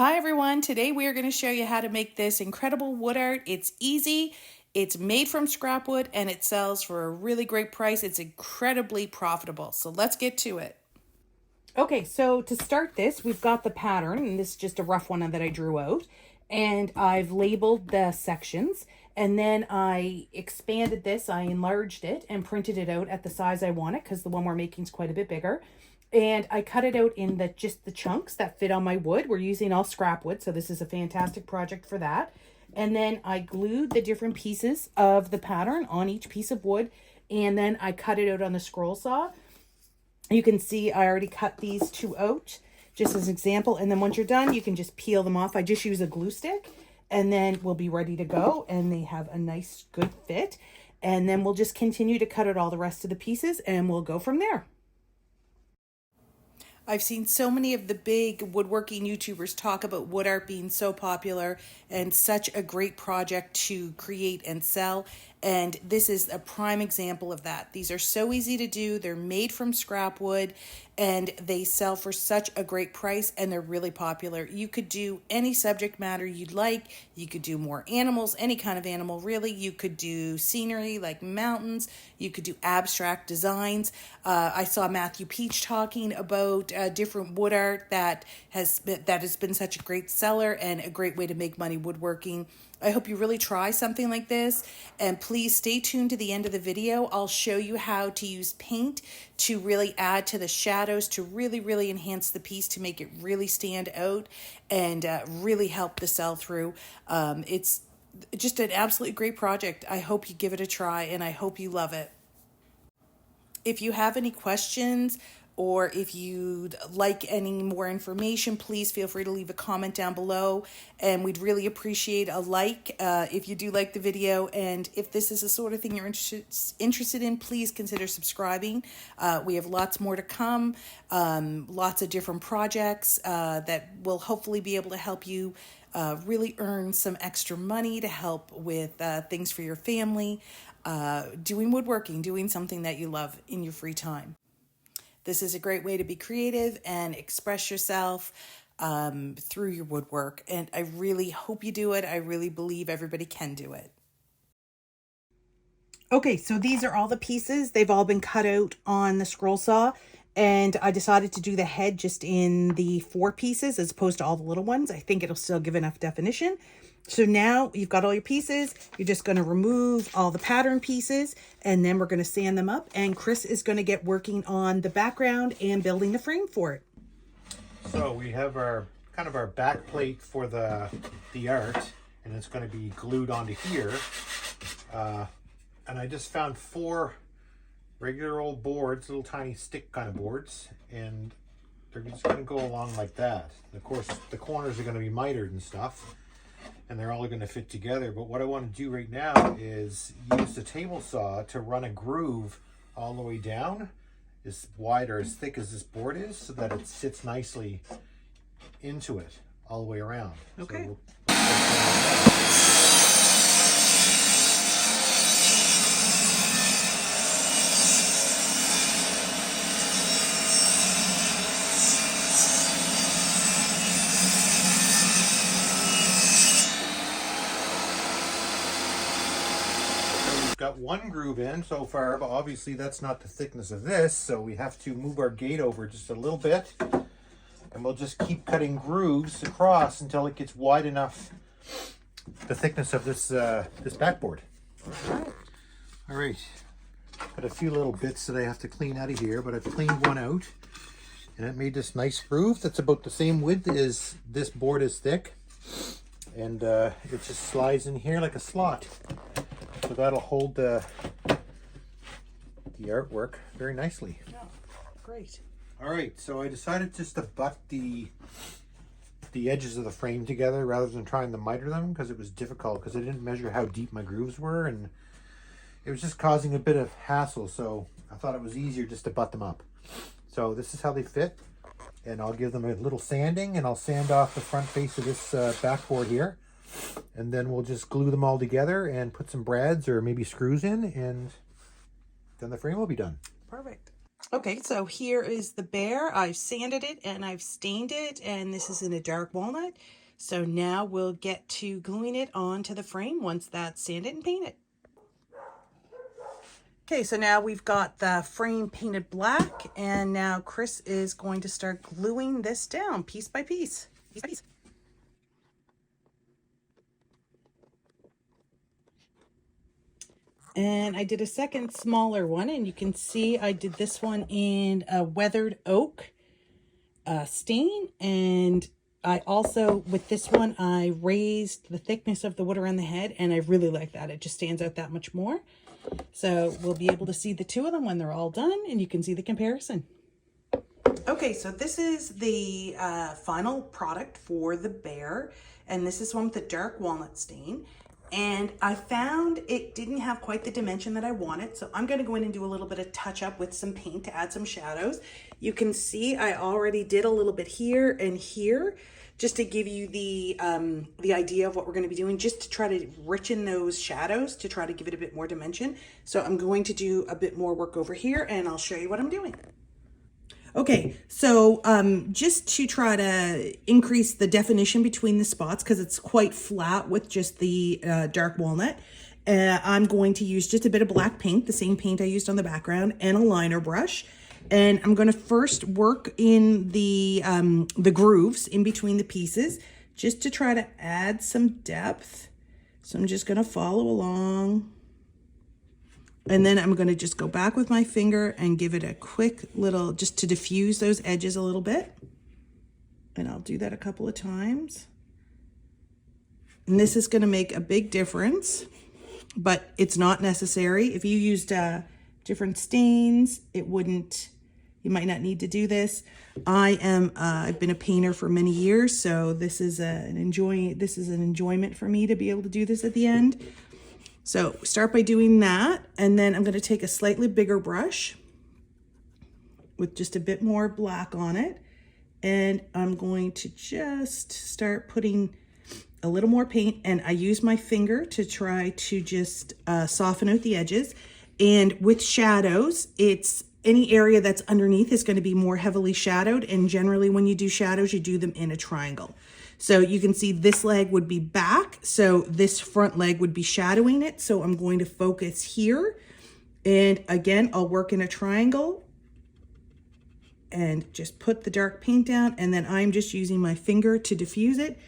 Hi everyone, today we are going to show you how to make this incredible wood art. It's easy, it's made from scrap wood, and it sells for a really great price. It's incredibly profitable, so let's get to it. Okay, so to start this, we've got the pattern, and this is just a rough one that I drew out, and I've labeled the sections, and then I expanded this, I enlarged it, and printed it out at the size I want it, because the one we're making is quite a bit bigger. And I cut it out in just the chunks that fit on my wood. We're using all scrap wood, so this is a fantastic project for that. And then I glued the different pieces of the pattern on each piece of wood, and then I cut it out on the scroll saw. You can see I already cut these two out, just as an example. And then once you're done, you can just peel them off. I just use a glue stick, and then we'll be ready to go. And they have a nice, good fit. And then we'll just continue to cut out all the rest of the pieces, and we'll go from there. I've seen so many of the big woodworking YouTubers talk about wood art being so popular and such a great project to create and sell. And this is a prime example of that. These are so easy to do. They're made from scrap wood and they sell for such a great price, and they're really popular. You could do any subject matter you'd like. You could do more animals, any kind of animal really. You could do scenery like mountains. You could do abstract designs. I saw Matthew Peach talking about different wood art that has been such a great seller and a great way to make money woodworking. I hope you really try something like this, and please stay tuned to the end of the video. I'll show you how to use paint to really add to the shadows, to really enhance the piece, to make it really stand out and really help the sell through. It's just an absolutely great project. I hope you give it a try, and I hope you love it. If you have any questions, or if you'd like any more information, please feel free to leave a comment down below, and we'd really appreciate a like if you do like the video. And if this is the sort of thing you're interested in, please consider subscribing. We have lots more to come, lots of different projects that will hopefully be able to help you really earn some extra money to help with things for your family, doing woodworking, doing something that you love in your free time. This is a great way to be creative and express yourself through your woodwork. And I really hope you do it. I really believe everybody can do it. Okay, so these are all the pieces. They've all been cut out on the scroll saw. And I decided to do the head just in the 4 pieces as opposed to all the little ones. I think it'll still give enough definition. So now you've got all your pieces. You're just going to remove all the pattern pieces, and then we're going to sand them up. And Chris is going to get working on the background and building the frame for it. So we have our kind of our back plate for the art, and it's going to be glued onto here. And I just found 4 regular old boards, little tiny stick kind of boards, and they're just going to go along like that. And of course, the corners are going to be mitered and stuff, and they're all going to fit together. But what I want to do right now is use the table saw to run a groove all the way down, as wide or as thick as this board is, so that it sits nicely into it all the way around. Okay. So got one groove in so far, but obviously that's not the thickness of this, so we have to move our gate over just a little bit, and we'll just keep cutting grooves across until it gets wide enough, the thickness of this this backboard. All right, got a few little bits that I have to clean out of here, but I've cleaned one out, and it made this nice groove that's about the same width as this board is thick, and it just slides in here like a slot. So that'll hold the artwork very nicely. Yeah, great. All right, so I decided just to butt the edges of the frame together rather than trying to miter them, because it was difficult, because I didn't measure how deep my grooves were, and it was just causing a bit of hassle. So I thought it was easier just to butt them up. So this is how they fit, and I'll give them a little sanding, and I'll sand off the front face of this backboard here. And then we'll just glue them all together and put some brads or maybe screws in, and then the frame will be done. Perfect. Okay, so here is the bear. I've sanded it and I've stained it, and this is in a dark walnut. So now we'll get to gluing it onto the frame once that's sanded and painted. Okay, so now we've got the frame painted black, and now Chris is going to start gluing this down piece by piece. Piece by piece. And I did a second smaller one, and you can see I did this one in a weathered oak stain, and I also, with this one, I raised the thickness of the wood around the head, and I really like that. It just stands out that much more. So we'll be able to see the two of them when they're all done, and you can see the comparison. Okay, so this is the final product for the bear, and this is one with the dark walnut stain. And I found it didn't have quite the dimension that I wanted, so I'm going to go in and do a little bit of touch up with some paint to add some shadows. You can see I already did a little bit here and here, just to give you the idea of what we're going to be doing, just to try to richen those shadows, to try to give it a bit more dimension. So I'm going to do a bit more work over here, and I'll show you what I'm doing. Okay, so just to try to increase the definition between the spots, because it's quite flat with just the dark walnut, I'm going to use just a bit of black paint, the same paint I used on the background, and a liner brush. And I'm going to first work in the grooves in between the pieces, just to try to add some depth. So I'm just going to follow along. And then I'm going to just go back with my finger and give it a quick little, just to diffuse those edges a little bit. And I'll do that a couple of times. And this is going to make a big difference, but it's not necessary. If you used different stains, it wouldn't, you might not need to do this. I've been a painter for many years, so this is an enjoyment for me to be able to do this at the end. So start by doing that, and then I'm going to take a slightly bigger brush with just a bit more black on it, and I'm going to just start putting a little more paint, and I use my finger to try to just soften out the edges. And with shadows, it's any area that's underneath is going to be more heavily shadowed, and generally when you do shadows, you do them in a triangle. So you can see this leg would be back, so this front leg would be shadowing it. So I'm going to focus here, and again, I'll work in a triangle and just put the dark paint down, and then I'm just using my finger to diffuse it.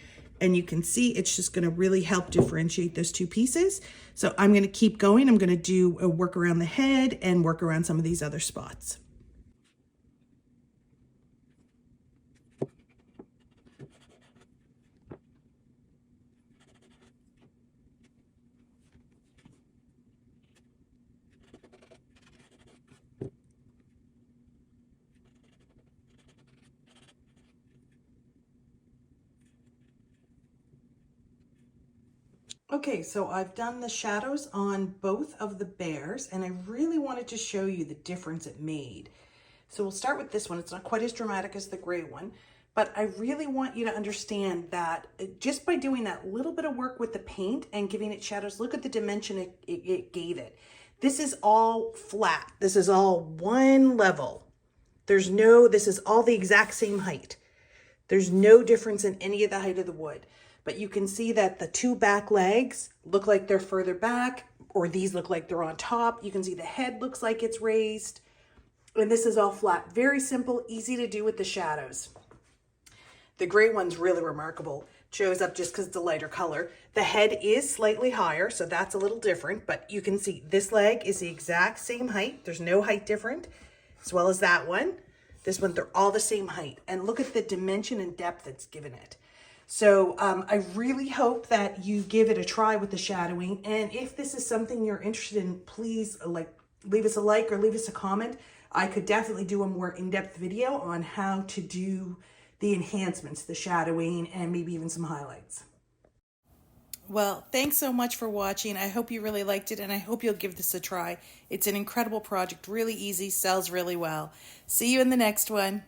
And you can see it's just going to really help differentiate those two pieces. So I'm going to keep going. I'm going to do a work around the head and work around some of these other spots. Okay, so I've done the shadows on both of the bears, and I really wanted to show you the difference it made. So we'll start with this one. It's not quite as dramatic as the gray one, but I really want you to understand that just by doing that little bit of work with the paint and giving it shadows, look at the dimension it gave it. This is all flat. This is all one level. This is all the exact same height. There's no difference in any of the height of the wood. But you can see that the two back legs look like they're further back, or these look like they're on top. You can see the head looks like it's raised. And this is all flat. Very simple, easy to do with the shadows. The gray one's really remarkable. It shows up just because it's a lighter color. The head is slightly higher, so that's a little different. But you can see this leg is the exact same height. There's no height different, as well as that one. This one, they're all the same height. And look at the dimension and depth it's given it. So I really hope that you give it a try with the shadowing. And if this is something you're interested in, please leave us a like or leave us a comment. I could definitely do a more in-depth video on how to do the enhancements, the shadowing, and maybe even some highlights. Well, thanks so much for watching. I hope you really liked it, and I hope you'll give this a try. It's an incredible project, really easy, sells really well. See you in the next one.